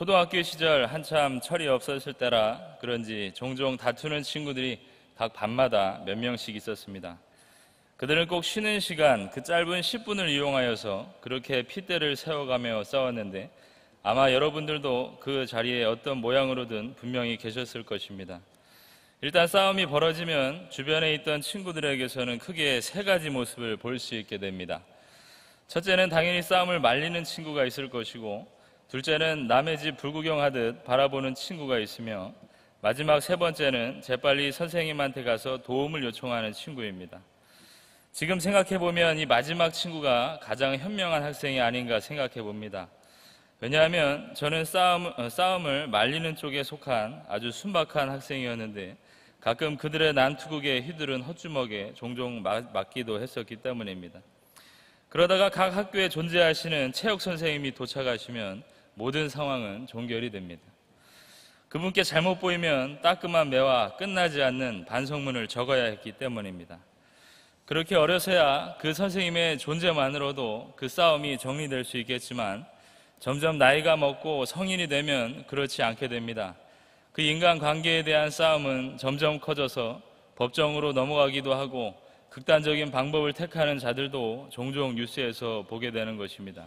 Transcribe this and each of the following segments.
초등학교 시절 한참 철이 없었을 때라 그런지 종종 다투는 친구들이 각 반마다 몇 명씩 있었습니다. 그들은 꼭 쉬는 시간, 그 짧은 10분을 이용하여서 그렇게 핏대를 세워가며 싸웠는데 아마 여러분들도 그 자리에 어떤 모양으로든 분명히 계셨을 것입니다. 일단 싸움이 벌어지면 주변에 있던 친구들에게서는 크게 세 가지 모습을 볼 수 있게 됩니다. 첫째는 당연히 싸움을 말리는 친구가 있을 것이고, 둘째는 남의 집 불구경하듯 바라보는 친구가 있으며, 마지막 세 번째는 재빨리 선생님한테 가서 도움을 요청하는 친구입니다. 지금 생각해보면 이 마지막 친구가 가장 현명한 학생이 아닌가 생각해봅니다. 왜냐하면 저는 싸움을 말리는 쪽에 속한 아주 순박한 학생이었는데 가끔 그들의 난투극에 휘두른 헛주먹에 종종 맞기도 했었기 때문입니다. 그러다가 각 학교에 존재하시는 체육 선생님이 도착하시면 모든 상황은 종결이 됩니다. 그분께 잘못 보이면 따끔한 매와 끝나지 않는 반성문을 적어야 했기 때문입니다. 그렇게 어려서야 그 선생님의 존재만으로도 그 싸움이 정리될 수 있겠지만 점점 나이가 먹고 성인이 되면 그렇지 않게 됩니다. 그 인간관계에 대한 싸움은 점점 커져서 법정으로 넘어가기도 하고 극단적인 방법을 택하는 자들도 종종 뉴스에서 보게 되는 것입니다.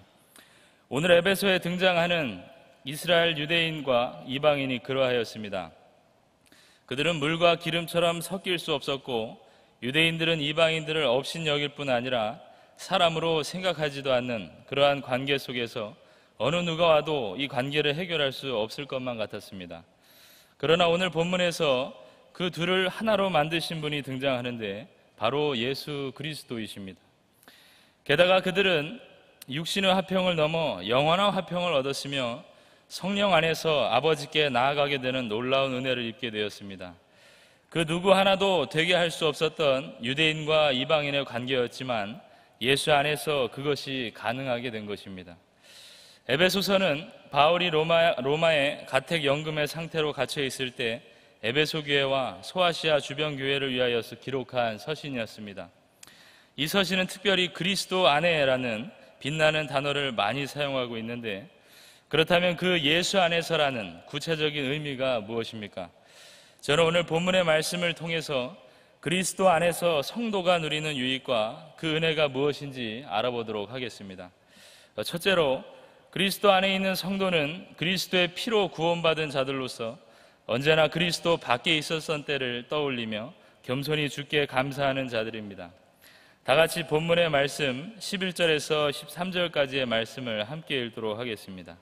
오늘 에베소에 등장하는 이스라엘 유대인과 이방인이 그러하였습니다. 그들은 물과 기름처럼 섞일 수 없었고 유대인들은 이방인들을 업신여길 뿐 아니라 사람으로 생각하지도 않는 그러한 관계 속에서 어느 누가 와도 이 관계를 해결할 수 없을 것만 같았습니다. 그러나 오늘 본문에서 그 둘을 하나로 만드신 분이 등장하는데 바로 예수 그리스도이십니다. 게다가 그들은 육신의 화평을 넘어 영원한 화평을 얻었으며 성령 안에서 아버지께 나아가게 되는 놀라운 은혜를 입게 되었습니다. 그 누구 하나도 되게 할 수 없었던 유대인과 이방인의 관계였지만 예수 안에서 그것이 가능하게 된 것입니다. 에베소서는 바울이 로마의 가택연금의 상태로 갇혀 있을 때 에베소 교회와 소아시아 주변 교회를 위하여서 기록한 서신이었습니다. 이 서신은 특별히 그리스도 안에라는 빛나는 단어를 많이 사용하고 있는데, 그렇다면 그 예수 안에서라는 구체적인 의미가 무엇입니까? 저는 오늘 본문의 말씀을 통해서 그리스도 안에서 성도가 누리는 유익과 그 은혜가 무엇인지 알아보도록 하겠습니다. 첫째로, 그리스도 안에 있는 성도는 그리스도의 피로 구원받은 자들로서 언제나 그리스도 밖에 있었던 때를 떠올리며 겸손히 주께 감사하는 자들입니다. 다 같이 본문의 말씀 11절에서 13절까지의 말씀을 함께 읽도록 하겠습니다.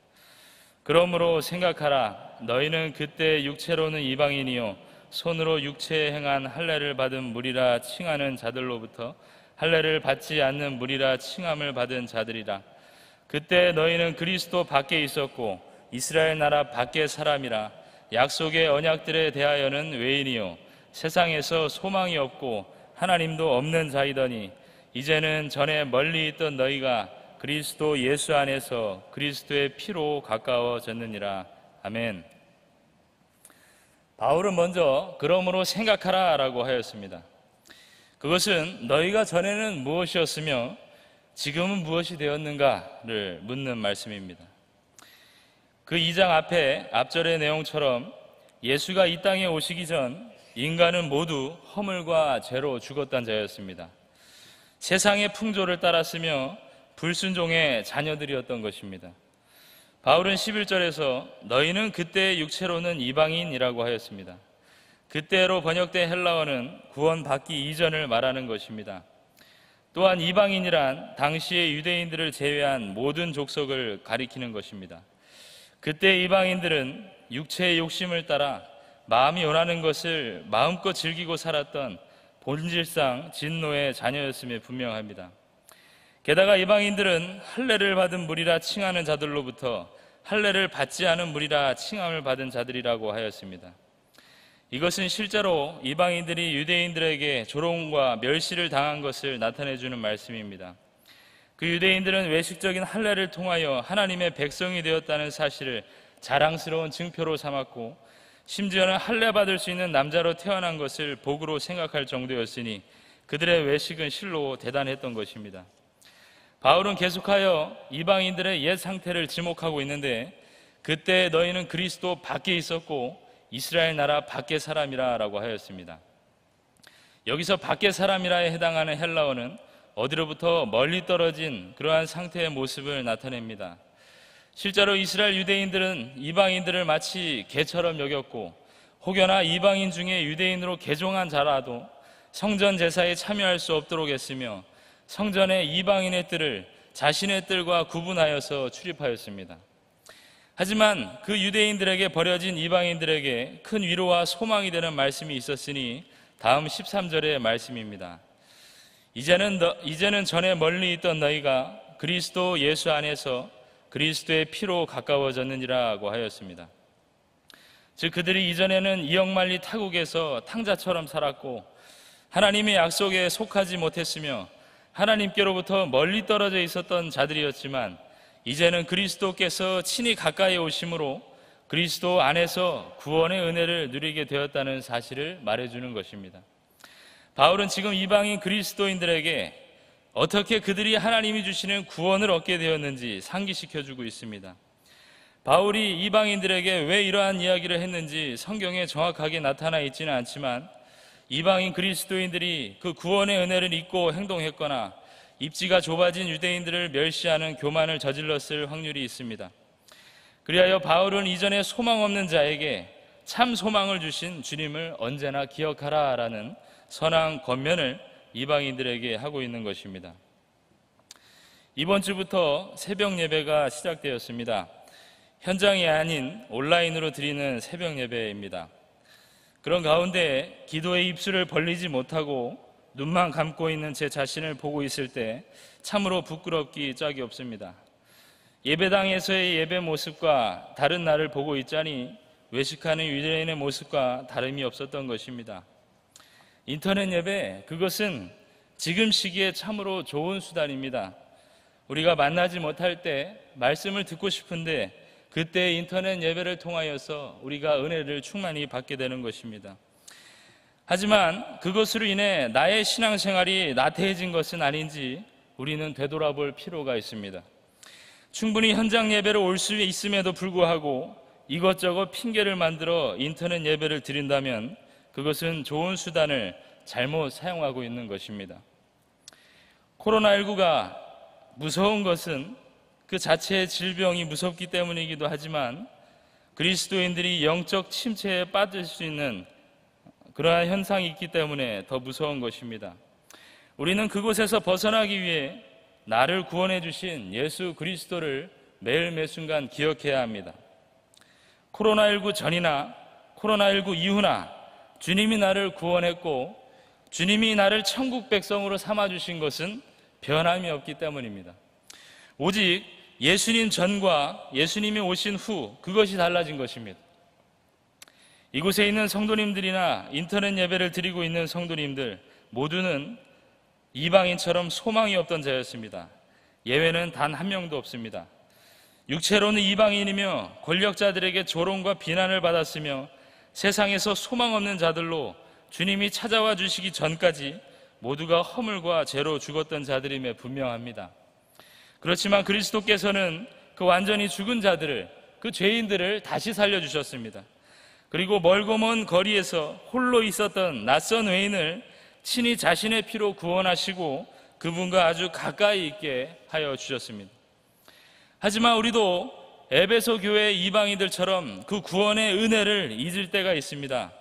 그러므로 생각하라. 너희는 그때 육체로는 이방인이요 손으로 육체에 행한 할례를 받은 무리라 칭하는 자들로부터 할례를 받지 않는 무리라 칭함을 받은 자들이라. 그때 너희는 그리스도 밖에 있었고 이스라엘 나라 밖의 사람이라. 약속의 언약들에 대하여는 외인이요 세상에서 소망이 없고 하나님도 없는 자이더니 이제는 전에 멀리 있던 너희가 그리스도 예수 안에서 그리스도의 피로 가까워졌느니라. 아멘. 바울은 먼저 그러므로 생각하라 라고 하였습니다. 그것은 너희가 전에는 무엇이었으며 지금은 무엇이 되었는가를 묻는 말씀입니다. 그 2장 앞절의 내용처럼 예수가 이 땅에 오시기 전 인간은 모두 허물과 죄로 죽었던 자였습니다. 세상의 풍조를 따랐으며 불순종의 자녀들이었던 것입니다. 바울은 11절에서 너희는 그때 육체로는 이방인이라고 하였습니다. 그때로 번역된 헬라어는 구원받기 이전을 말하는 것입니다. 또한 이방인이란 당시의 유대인들을 제외한 모든 족속을 가리키는 것입니다. 그때 이방인들은 육체의 욕심을 따라 마음이 원하는 것을 마음껏 즐기고 살았던 본질상 진노의 자녀였음에 분명합니다. 게다가 이방인들은 할례를 받은 무리라 칭하는 자들로부터 할례를 받지 않은 무리라 칭함을 받은 자들이라고 하였습니다. 이것은 실제로 이방인들이 유대인들에게 조롱과 멸시를 당한 것을 나타내주는 말씀입니다. 그 유대인들은 외식적인 할례를 통하여 하나님의 백성이 되었다는 사실을 자랑스러운 증표로 삼았고 심지어는 할례 받을 수 있는 남자로 태어난 것을 복으로 생각할 정도였으니 그들의 외식은 실로 대단했던 것입니다. 바울은 계속하여 이방인들의 옛 상태를 지목하고 있는데 그때 너희는 그리스도 밖에 있었고 이스라엘 나라 밖의 사람이라 라고 하였습니다. 여기서 밖의 사람이라에 해당하는 헬라어는 어디로부터 멀리 떨어진 그러한 상태의 모습을 나타냅니다. 실제로 이스라엘 유대인들은 이방인들을 마치 개처럼 여겼고, 혹여나 이방인 중에 유대인으로 개종한 자라도 성전 제사에 참여할 수 없도록 했으며, 성전에 이방인의 뜰을 자신의 뜰과 구분하여서 출입하였습니다. 하지만 그 유대인들에게 버려진 이방인들에게 큰 위로와 소망이 되는 말씀이 있었으니 다음 13절의 말씀입니다. 이제는 전에 멀리 있던 너희가 그리스도 예수 안에서 그리스도의 피로 가까워졌느니라고 하였습니다. 즉 그들이 이전에는 이역만리 타국에서 탕자처럼 살았고 하나님의 약속에 속하지 못했으며 하나님께로부터 멀리 떨어져 있었던 자들이었지만, 이제는 그리스도께서 친히 가까이 오심으로 그리스도 안에서 구원의 은혜를 누리게 되었다는 사실을 말해주는 것입니다. 바울은 지금 이방인 그리스도인들에게 어떻게 그들이 하나님이 주시는 구원을 얻게 되었는지 상기시켜주고 있습니다. 바울이 이방인들에게 왜 이러한 이야기를 했는지 성경에 정확하게 나타나 있지는 않지만, 이방인 그리스도인들이 그 구원의 은혜를 잊고 행동했거나 입지가 좁아진 유대인들을 멸시하는 교만을 저질렀을 확률이 있습니다. 그리하여 바울은 이전에 소망 없는 자에게 참 소망을 주신 주님을 언제나 기억하라라는 선한 권면을 이방인들에게 하고 있는 것입니다. 이번 주부터 새벽 예배가 시작되었습니다. 현장이 아닌 온라인으로 드리는 새벽 예배입니다. 그런 가운데 기도의 입술을 벌리지 못하고 눈만 감고 있는 제 자신을 보고 있을 때 참으로 부끄럽기 짝이 없습니다. 예배당에서의 예배 모습과 다른 나를 보고 있자니 외식하는 유대인의 모습과 다름이 없었던 것입니다. 인터넷 예배, 그것은 지금 시기에 참으로 좋은 수단입니다. 우리가 만나지 못할 때 말씀을 듣고 싶은데 그때 인터넷 예배를 통하여서 우리가 은혜를 충만히 받게 되는 것입니다. 하지만 그것으로 인해 나의 신앙생활이 나태해진 것은 아닌지 우리는 되돌아볼 필요가 있습니다. 충분히 현장 예배를 올 수 있음에도 불구하고 이것저것 핑계를 만들어 인터넷 예배를 드린다면 그것은 좋은 수단을 잘못 사용하고 있는 것입니다. 코로나19가 무서운 것은 그 자체의 질병이 무섭기 때문이기도 하지만, 그리스도인들이 영적 침체에 빠질 수 있는 그러한 현상이 있기 때문에 더 무서운 것입니다. 우리는 그곳에서 벗어나기 위해 나를 구원해 주신 예수 그리스도를 매일 매순간 기억해야 합니다. 코로나19 전이나 코로나19 이후나 주님이 나를 구원했고 주님이 나를 천국 백성으로 삼아주신 것은 변함이 없기 때문입니다. 오직 예수님 전과 예수님이 오신 후 그것이 달라진 것입니다. 이곳에 있는 성도님들이나 인터넷 예배를 드리고 있는 성도님들 모두는 이방인처럼 소망이 없던 자였습니다. 예외는 단 한 명도 없습니다. 육체로는 이방인이며 권력자들에게 조롱과 비난을 받았으며 세상에서 소망 없는 자들로 주님이 찾아와 주시기 전까지 모두가 허물과 죄로 죽었던 자들임에 분명합니다. 그렇지만 그리스도께서는 그 완전히 죽은 자들을, 그 죄인들을 다시 살려주셨습니다. 그리고 멀고 먼 거리에서 홀로 있었던 낯선 외인을 친히 자신의 피로 구원하시고 그분과 아주 가까이 있게 하여 주셨습니다. 하지만 우리도 에베소 교회 이방인들처럼 그 구원의 은혜를 잊을 때가 있습니다.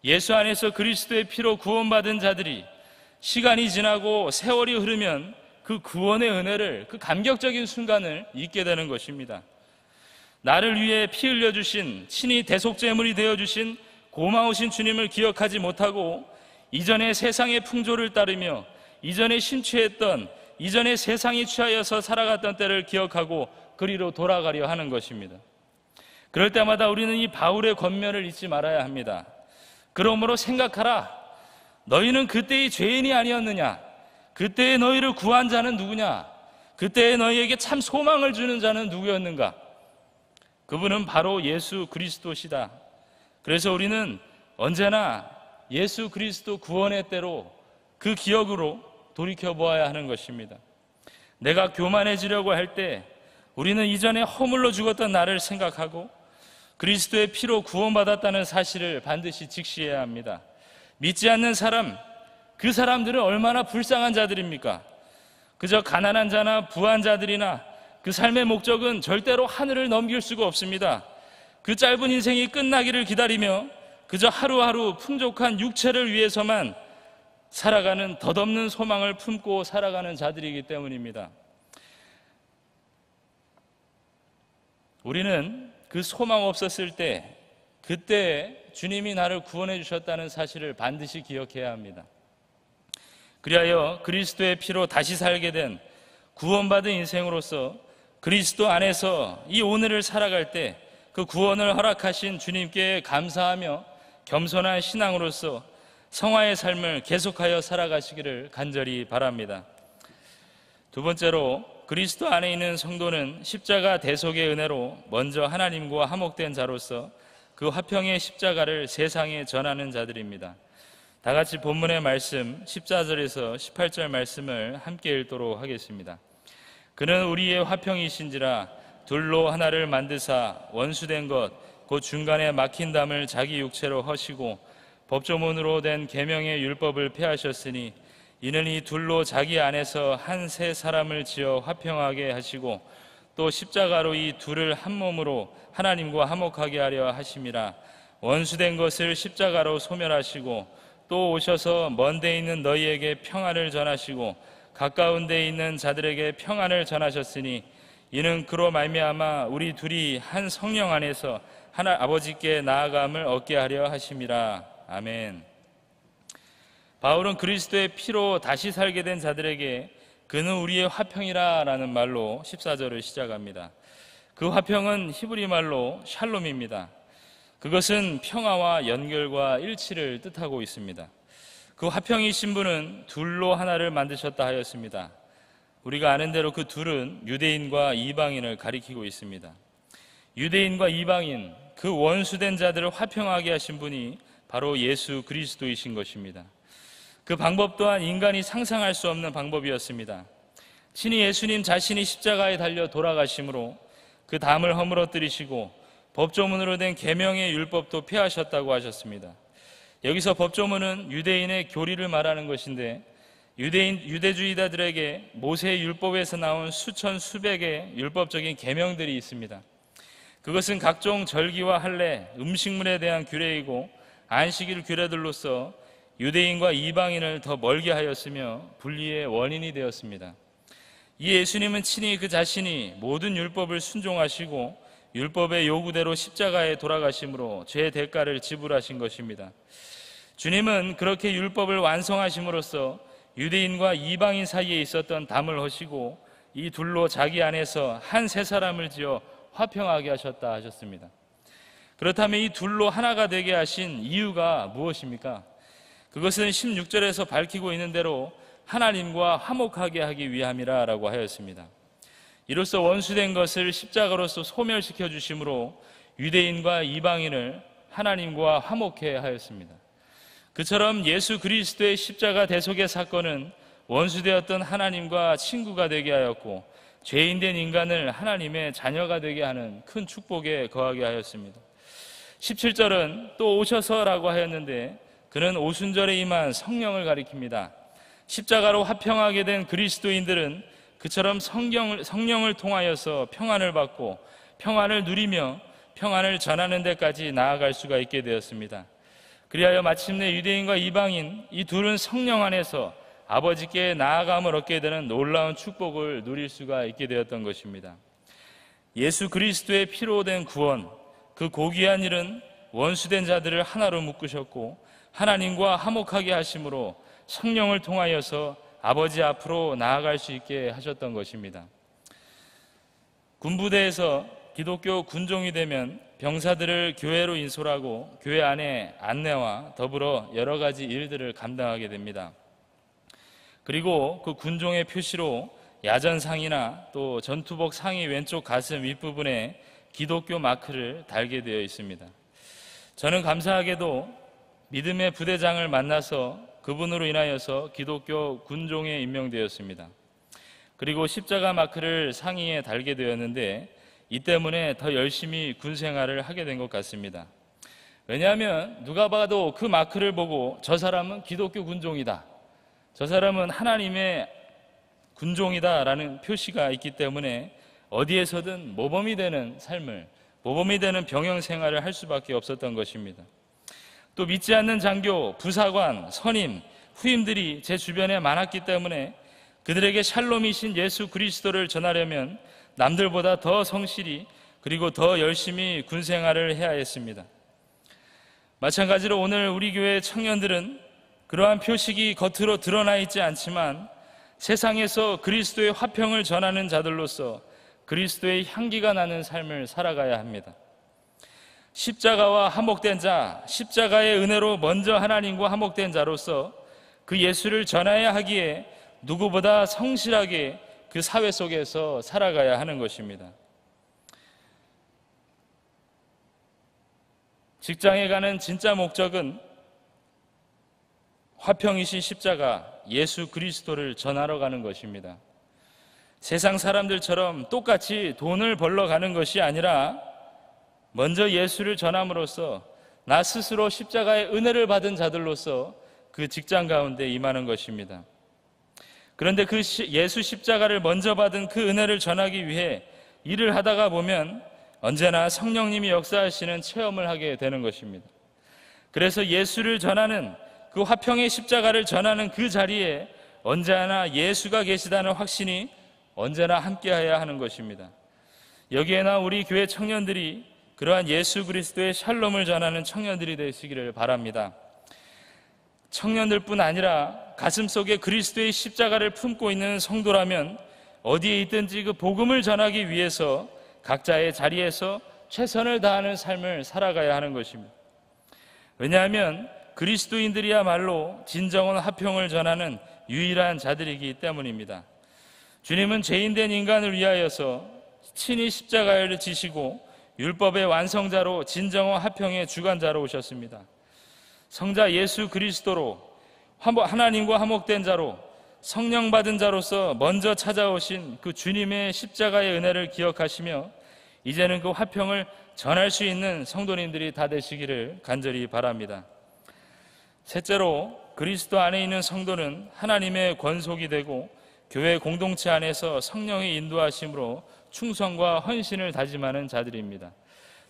예수 안에서 그리스도의 피로 구원받은 자들이 시간이 지나고 세월이 흐르면 그 구원의 은혜를, 그 감격적인 순간을 잊게 되는 것입니다. 나를 위해 피 흘려주신, 친히 대속제물이 되어주신 고마우신 주님을 기억하지 못하고 이전의 세상의 풍조를 따르며 이전에 심취했던, 이전에 세상이 취하여서 살아갔던 때를 기억하고 그리로 돌아가려 하는 것입니다. 그럴 때마다 우리는 이 바울의 권면을 잊지 말아야 합니다. 그러므로 생각하라. 너희는 그때의 죄인이 아니었느냐? 그때의 너희를 구한 자는 누구냐? 그때의 너희에게 참 소망을 주는 자는 누구였는가? 그분은 바로 예수 그리스도시다. 그래서 우리는 언제나 예수 그리스도 구원의 때로 그 기억으로 돌이켜 보아야 하는 것입니다. 내가 교만해지려고 할 때, 우리는 이전에 허물로 죽었던 나를 생각하고 그리스도의 피로 구원받았다는 사실을 반드시 직시해야 합니다. 믿지 않는 사람, 그 사람들은 얼마나 불쌍한 자들입니까? 그저 가난한 자나 부한 자들이나 그 삶의 목적은 절대로 하늘을 넘길 수가 없습니다. 그 짧은 인생이 끝나기를 기다리며 그저 하루하루 풍족한 육체를 위해서만 살아가는 덧없는 소망을 품고 살아가는 자들이기 때문입니다. 우리는 그 소망 없었을 때, 그때 주님이 나를 구원해 주셨다는 사실을 반드시 기억해야 합니다. 그리하여 그리스도의 피로 다시 살게 된 구원받은 인생으로서 그리스도 안에서 이 오늘을 살아갈 때 그 구원을 허락하신 주님께 감사하며 겸손한 신앙으로서 성화의 삶을 계속하여 살아가시기를 간절히 바랍니다. 두 번째로, 그리스도 안에 있는 성도는 십자가 대속의 은혜로 먼저 하나님과 화목된 자로서 그 화평의 십자가를 세상에 전하는 자들입니다. 다 같이 본문의 말씀 14절에서 18절 말씀을 함께 읽도록 하겠습니다. 그는 우리의 화평이신지라 둘로 하나를 만드사 원수된 것 곧 중간에 막힌 담을 자기 육체로 허시고 법조문으로 된 계명의 율법을 폐하셨으니 이는 이 둘로 자기 안에서 한 세 사람을 지어 화평하게 하시고 또 십자가로 이 둘을 한 몸으로 하나님과 화목하게 하려 하심이라. 원수된 것을 십자가로 소멸하시고 또 오셔서 먼 데 있는 너희에게 평안을 전하시고 가까운 데 있는 자들에게 평안을 전하셨으니 이는 그로 말미암아 우리 둘이 한 성령 안에서 하나 아버지께 나아감을 얻게 하려 하심이라. 아멘. 바울은 그리스도의 피로 다시 살게 된 자들에게 그는 우리의 화평이라 라는 말로 14절을 시작합니다. 그 화평은 히브리 말로 샬롬입니다. 그것은 평화와 연결과 일치를 뜻하고 있습니다. 그 화평이신 분은 둘로 하나를 만드셨다 하였습니다. 우리가 아는 대로 그 둘은 유대인과 이방인을 가리키고 있습니다. 유대인과 이방인, 그 원수된 자들을 화평하게 하신 분이 바로 예수 그리스도이신 것입니다. 그 방법 또한 인간이 상상할 수 없는 방법이었습니다. 친히 예수님 자신이 십자가에 달려 돌아가심으로 그 담을 허물어뜨리시고 법조문으로 된 계명의 율법도 폐하셨다고 하셨습니다. 여기서 법조문은 유대인의 교리를 말하는 것인데 유대주의자들에게 모세의 율법에서 나온 수천 수백의 율법적인 계명들이 있습니다. 그것은 각종 절기와 할례, 음식물에 대한 규례이고 안식일 규례들로서 유대인과 이방인을 더 멀게 하였으며 분리의 원인이 되었습니다. 이 예수님은 친히 그 자신이 모든 율법을 순종하시고 율법의 요구대로 십자가에 돌아가심으로 죄의 대가를 지불하신 것입니다. 주님은 그렇게 율법을 완성하심으로써 유대인과 이방인 사이에 있었던 담을 허시고 이 둘로 자기 안에서 한 세 사람을 지어 화평하게 하셨다 하셨습니다. 그렇다면 이 둘로 하나가 되게 하신 이유가 무엇입니까? 그것은 16절에서 밝히고 있는 대로 하나님과 화목하게 하기 위함이라 라고 하였습니다. 이로써 원수된 것을 십자가로서 소멸시켜 주심으로 유대인과 이방인을 하나님과 화목해 하였습니다. 그처럼 예수 그리스도의 십자가 대속의 사건은 원수되었던 하나님과 친구가 되게 하였고 죄인된 인간을 하나님의 자녀가 되게 하는 큰 축복에 거하게 하였습니다. 17절은 또 오셔서라고 하였는데 그는 오순절에 임한 성령을 가리킵니다. 십자가로 화평하게 된 그리스도인들은 그처럼 성령을 통하여서 평안을 받고 평안을 누리며 평안을 전하는 데까지 나아갈 수가 있게 되었습니다. 그리하여 마침내 유대인과 이방인 이 둘은 성령 안에서 아버지께 나아감을 얻게 되는 놀라운 축복을 누릴 수가 있게 되었던 것입니다. 예수 그리스도의 피로 된 구원, 그 고귀한 일은 원수된 자들을 하나로 묶으셨고 하나님과 화목하게 하심으로 성령을 통하여서 아버지 앞으로 나아갈 수 있게 하셨던 것입니다. 군부대에서 기독교 군종이 되면 병사들을 교회로 인솔하고 교회 안에 안내와 더불어 여러 가지 일들을 감당하게 됩니다. 그리고 그 군종의 표시로 야전상이나 또 전투복 상의 왼쪽 가슴 윗부분에 기독교 마크를 달게 되어 있습니다. 저는 감사하게도 믿음의 부대장을 만나서 그분으로 인하여서 기독교 군종에 임명되었습니다. 그리고 십자가 마크를 상의에 달게 되었는데 이 때문에 더 열심히 군 생활을 하게 된 것 같습니다. 왜냐하면 누가 봐도 그 마크를 보고 저 사람은 기독교 군종이다, 저 사람은 하나님의 군종이다 라는 표시가 있기 때문에 어디에서든 모범이 되는 삶을, 모범이 되는 병영 생활을 할 수밖에 없었던 것입니다. 또 믿지 않는 장교, 부사관, 선임, 후임들이 제 주변에 많았기 때문에 그들에게 샬롬이신 예수 그리스도를 전하려면 남들보다 더 성실히 그리고 더 열심히 군 생활을 해야 했습니다. 마찬가지로 오늘 우리 교회 청년들은 그러한 표식이 겉으로 드러나 있지 않지만 세상에서 그리스도의 화평을 전하는 자들로서 그리스도의 향기가 나는 삶을 살아가야 합니다. 십자가와 화목된 자, 십자가의 은혜로 먼저 하나님과 화목된 자로서 그 예수를 전해야 하기에 누구보다 성실하게 그 사회 속에서 살아가야 하는 것입니다. 직장에 가는 진짜 목적은 화평이신 십자가 예수 그리스도를 전하러 가는 것입니다. 세상 사람들처럼 똑같이 돈을 벌러 가는 것이 아니라 먼저 예수를 전함으로써 나 스스로 십자가의 은혜를 받은 자들로서 그 직장 가운데 임하는 것입니다. 그런데 그 예수 십자가를 먼저 받은 그 은혜를 전하기 위해 일을 하다가 보면 언제나 성령님이 역사하시는 체험을 하게 되는 것입니다. 그래서 예수를 전하는 그 화평의 십자가를 전하는 그 자리에 언제나 예수가 계시다는 확신이 언제나 함께해야 하는 것입니다. 여기에나 우리 교회 청년들이 그러한 예수 그리스도의 샬롬을 전하는 청년들이 되시기를 바랍니다. 청년들뿐 아니라 가슴속에 그리스도의 십자가를 품고 있는 성도라면 어디에 있든지 그 복음을 전하기 위해서 각자의 자리에서 최선을 다하는 삶을 살아가야 하는 것입니다. 왜냐하면 그리스도인들이야말로 진정한 화평을 전하는 유일한 자들이기 때문입니다. 주님은 죄인된 인간을 위하여서 친히 십자가를 지시고 율법의 완성자로 진정한 화평의 주관자로 오셨습니다. 성자 예수 그리스도로 하나님과 화목된 자로 성령 받은 자로서 먼저 찾아오신 그 주님의 십자가의 은혜를 기억하시며 이제는 그 화평을 전할 수 있는 성도님들이 다 되시기를 간절히 바랍니다. 셋째로, 그리스도 안에 있는 성도는 하나님의 권속이 되고 교회 공동체 안에서 성령의 인도하심으로 충성과 헌신을 다짐하는 자들입니다.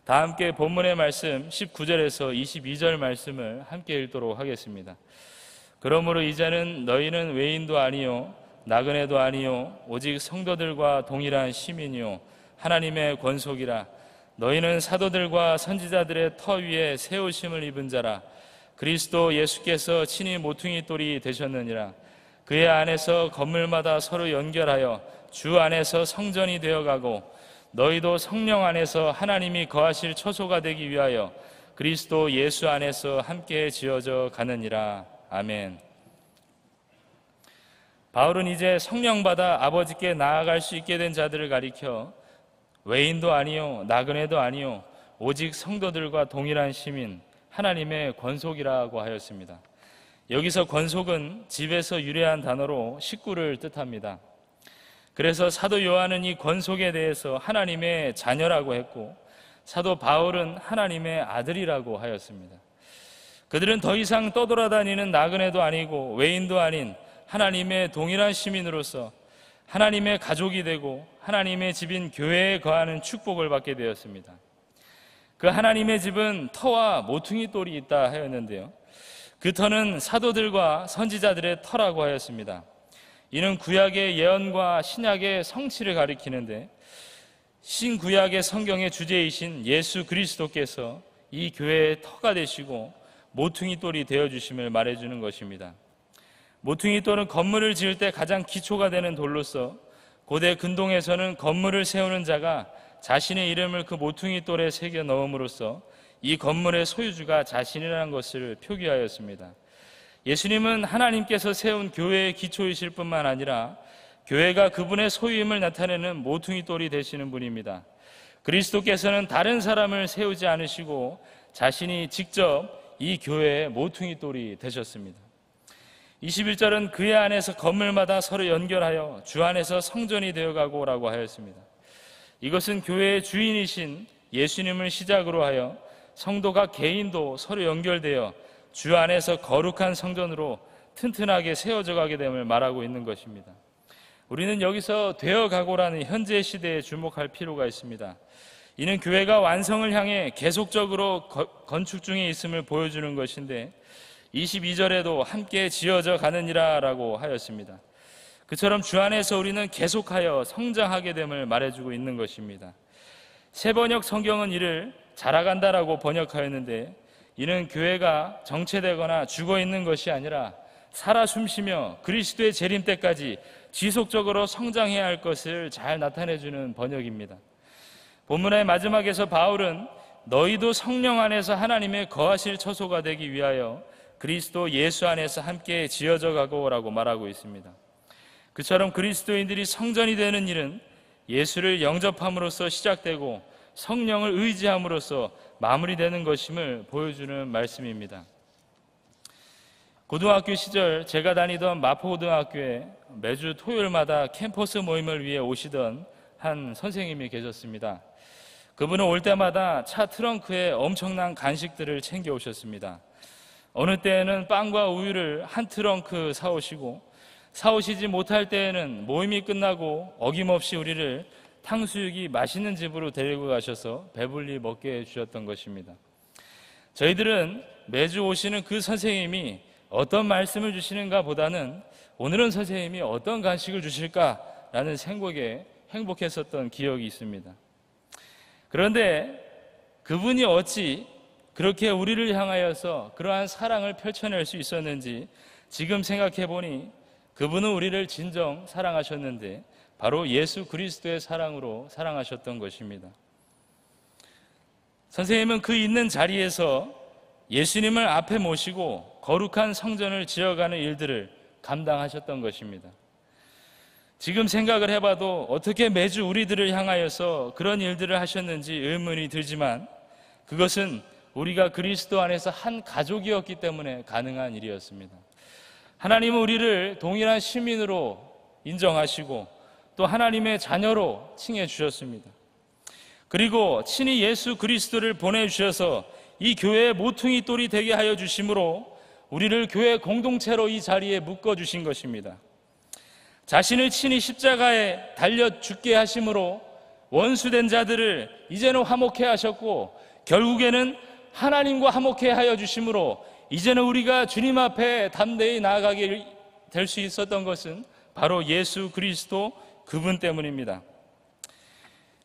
다 함께 본문의 말씀 19절에서 22절 말씀을 함께 읽도록 하겠습니다. 그러므로 이제는 너희는 외인도 아니요 나그네도 아니요 오직 성도들과 동일한 시민이요 하나님의 권속이라. 너희는 사도들과 선지자들의 터 위에 세우심을 입은 자라. 그리스도 예수께서 친히 모퉁이 돌이 되셨느니라. 그의 안에서 건물마다 서로 연결하여 주 안에서 성전이 되어가고 너희도 성령 안에서 하나님이 거하실 처소가 되기 위하여 그리스도 예수 안에서 함께 지어져 가느니라. 아멘. 바울은 이제 성령 받아 아버지께 나아갈 수 있게 된 자들을 가리켜 외인도 아니요 나그네도 아니요 오직 성도들과 동일한 시민 하나님의 권속이라고 하였습니다. 여기서 권속은 집에서 유래한 단어로 식구를 뜻합니다. 그래서 사도 요한은 이 권속에 대해서 하나님의 자녀라고 했고 사도 바울은 하나님의 아들이라고 하였습니다. 그들은 더 이상 떠돌아다니는 나그네도 아니고 외인도 아닌 하나님의 동일한 시민으로서 하나님의 가족이 되고 하나님의 집인 교회에 거하는 축복을 받게 되었습니다. 그 하나님의 집은 터와 모퉁이 돌이 있다 하였는데요, 그 터는 사도들과 선지자들의 터라고 하였습니다. 이는 구약의 예언과 신약의 성취를 가리키는데 신구약의 성경의 주제이신 예수 그리스도께서 이 교회의 터가 되시고 모퉁이 돌이 되어주심을 말해주는 것입니다. 모퉁이 돌은 건물을 지을 때 가장 기초가 되는 돌로서 고대 근동에서는 건물을 세우는 자가 자신의 이름을 그 모퉁이 돌에 새겨 넣음으로써 이 건물의 소유주가 자신이라는 것을 표기하였습니다. 예수님은 하나님께서 세운 교회의 기초이실 뿐만 아니라 교회가 그분의 소유임을 나타내는 모퉁이 돌이 되시는 분입니다. 그리스도께서는 다른 사람을 세우지 않으시고 자신이 직접 이 교회의 모퉁이 돌이 되셨습니다. 21절은 그의 안에서 건물마다 서로 연결하여 주 안에서 성전이 되어가고 라고 하였습니다. 이것은 교회의 주인이신 예수님을 시작으로 하여 성도가 개인도 서로 연결되어 주 안에서 거룩한 성전으로 튼튼하게 세워져 가게 됨을 말하고 있는 것입니다. 우리는 여기서 되어가고라는 현재 시대에 주목할 필요가 있습니다. 이는 교회가 완성을 향해 계속적으로 건축 중에 있음을 보여주는 것인데 22절에도 함께 지어져 가느니라 라고 하였습니다. 그처럼 주 안에서 우리는 계속하여 성장하게 됨을 말해주고 있는 것입니다. 새번역 성경은 이를 자라간다라고 번역하였는데 이는 교회가 정체되거나 죽어있는 것이 아니라 살아 숨쉬며 그리스도의 재림 때까지 지속적으로 성장해야 할 것을 잘 나타내주는 번역입니다. 본문의 마지막에서 바울은 너희도 성령 안에서 하나님의 거하실 처소가 되기 위하여 그리스도 예수 안에서 함께 지어져 가고라고 말하고 있습니다. 그처럼 그리스도인들이 성전이 되는 일은 예수를 영접함으로써 시작되고 성령을 의지함으로써 마무리되는 것임을 보여주는 말씀입니다. 고등학교 시절 제가 다니던 마포고등학교에 매주 토요일마다 캠퍼스 모임을 위해 오시던 한 선생님이 계셨습니다. 그분은 올 때마다 차 트렁크에 엄청난 간식들을 챙겨 오셨습니다. 어느 때에는 빵과 우유를 한 트렁크 사오시고 사오시지 못할 때에는 모임이 끝나고 어김없이 우리를 탕수육이 맛있는 집으로 데리고 가셔서 배불리 먹게 해주셨던 것입니다. 저희들은 매주 오시는 그 선생님이 어떤 말씀을 주시는가 보다는 오늘은 선생님이 어떤 간식을 주실까라는 생각에 행복했었던 기억이 있습니다. 그런데 그분이 어찌 그렇게 우리를 향하여서 그러한 사랑을 펼쳐낼 수 있었는지 지금 생각해 보니 그분은 우리를 진정 사랑하셨는데 바로 예수 그리스도의 사랑으로 사랑하셨던 것입니다. 선생님은 그 있는 자리에서 예수님을 앞에 모시고 거룩한 성전을 지어가는 일들을 감당하셨던 것입니다. 지금 생각을 해봐도 어떻게 매주 우리들을 향하여서 그런 일들을 하셨는지 의문이 들지만 그것은 우리가 그리스도 안에서 한 가족이었기 때문에 가능한 일이었습니다. 하나님은 우리를 동일한 시민으로 인정하시고 또 하나님의 자녀로 칭해 주셨습니다. 그리고 친히 예수 그리스도를 보내주셔서 이 교회의 모퉁이 돌이 되게 하여 주심으로 우리를 교회 공동체로 이 자리에 묶어주신 것입니다. 자신을 친히 십자가에 달려 죽게 하심으로 원수된 자들을 이제는 화목해 하셨고 결국에는 하나님과 화목해 하여 주심으로 이제는 우리가 주님 앞에 담대히 나아가게 될 수 있었던 것은 바로 예수 그리스도 그분 때문입니다.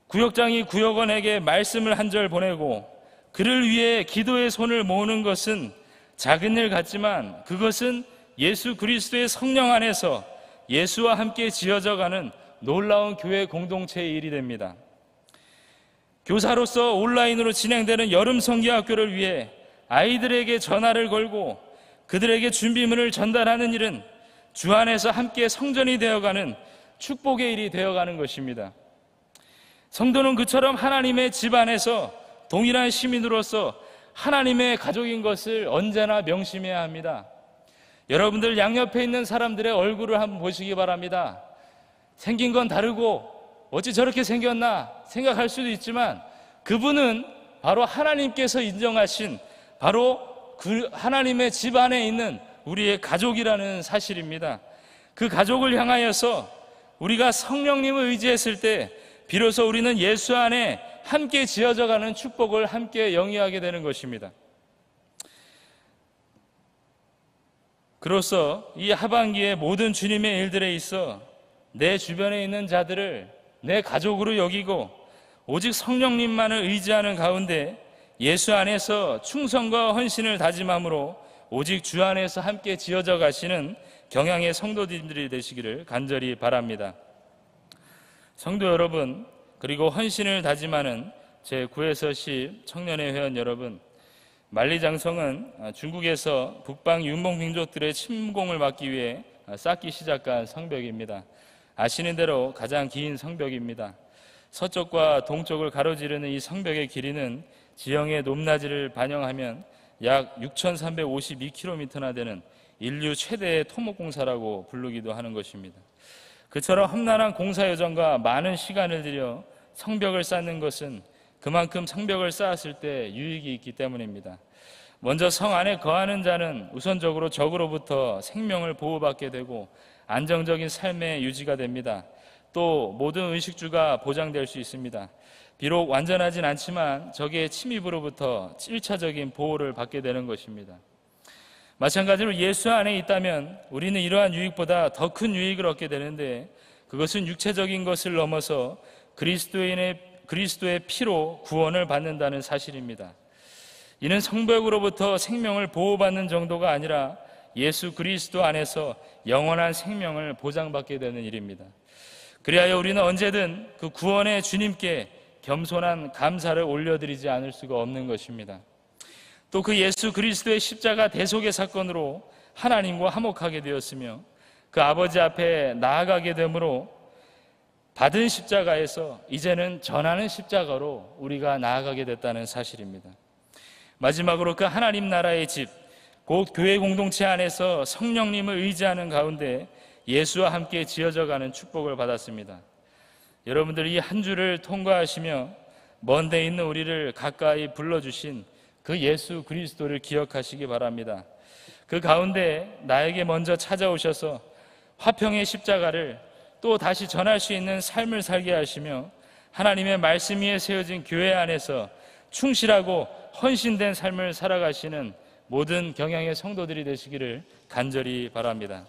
구역장이 구역원에게 말씀을 한 절 보내고 그를 위해 기도의 손을 모으는 것은 작은 일 같지만 그것은 예수 그리스도의 성령 안에서 예수와 함께 지어져가는 놀라운 교회 공동체의 일이 됩니다. 교사로서 온라인으로 진행되는 여름 성기학교를 위해 아이들에게 전화를 걸고 그들에게 준비물을 전달하는 일은 주 안에서 함께 성전이 되어가는 축복의 일이 되어가는 것입니다. 성도는 그처럼 하나님의 집 안에서 동일한 시민으로서 하나님의 가족인 것을 언제나 명심해야 합니다. 여러분들 양옆에 있는 사람들의 얼굴을 한번 보시기 바랍니다. 생긴 건 다르고 어찌 저렇게 생겼나 생각할 수도 있지만 그분은 바로 하나님께서 인정하신 바로 그 하나님의 집 안에 있는 우리의 가족이라는 사실입니다. 그 가족을 향하여서 우리가 성령님을 의지했을 때 비로소 우리는 예수 안에 함께 지어져가는 축복을 함께 영위하게 되는 것입니다. 그로써 이 하반기의 모든 주님의 일들에 있어 내 주변에 있는 자들을 내 가족으로 여기고 오직 성령님만을 의지하는 가운데 예수 안에서 충성과 헌신을 다짐함으로 오직 주 안에서 함께 지어져 가시는 경향의 성도들이 되시기를 간절히 바랍니다. 성도 여러분, 그리고 헌신을 다짐하는 제9에서 10 청년회 회원 여러분, 만리장성은 중국에서 북방 윤몽 민족들의 침공을 막기 위해 쌓기 시작한 성벽입니다. 아시는 대로 가장 긴 성벽입니다. 서쪽과 동쪽을 가로지르는 이 성벽의 길이는 지형의 높낮이를 반영하면 약 6,352km나 되는 인류 최대의 토목공사라고 부르기도 하는 것입니다. 그처럼 험난한 공사 여정과 많은 시간을 들여 성벽을 쌓는 것은 그만큼 성벽을 쌓았을 때 유익이 있기 때문입니다. 먼저 성 안에 거하는 자는 우선적으로 적으로부터 생명을 보호받게 되고 안정적인 삶의 유지가 됩니다. 또 모든 의식주가 보장될 수 있습니다. 비록 완전하진 않지만 적의 침입으로부터 1차적인 보호를 받게 되는 것입니다. 마찬가지로 예수 안에 있다면 우리는 이러한 유익보다 더 큰 유익을 얻게 되는데, 그것은 육체적인 것을 넘어서 그리스도의 피로 구원을 받는다는 사실입니다. 이는 성벽으로부터 생명을 보호받는 정도가 아니라 예수 그리스도 안에서 영원한 생명을 보장받게 되는 일입니다. 그리하여 우리는 언제든 그 구원의 주님께 겸손한 감사를 올려드리지 않을 수가 없는 것입니다. 또 그 예수 그리스도의 십자가 대속의 사건으로 하나님과 화목하게 되었으며 그 아버지 앞에 나아가게 되므로 받은 십자가에서 이제는 전하는 십자가로 우리가 나아가게 됐다는 사실입니다. 마지막으로 그 하나님 나라의 집, 곧 교회 공동체 안에서 성령님을 의지하는 가운데 예수와 함께 지어져가는 축복을 받았습니다. 여러분들 이 한 주를 통과하시며 먼 데 있는 우리를 가까이 불러주신 그 예수 그리스도를 기억하시기 바랍니다. 그 가운데 나에게 먼저 찾아오셔서 화평의 십자가를 또 다시 전할 수 있는 삶을 살게 하시며 하나님의 말씀 위에 세워진 교회 안에서 충실하고 헌신된 삶을 살아가시는 모든 경향의 성도들이 되시기를 간절히 바랍니다.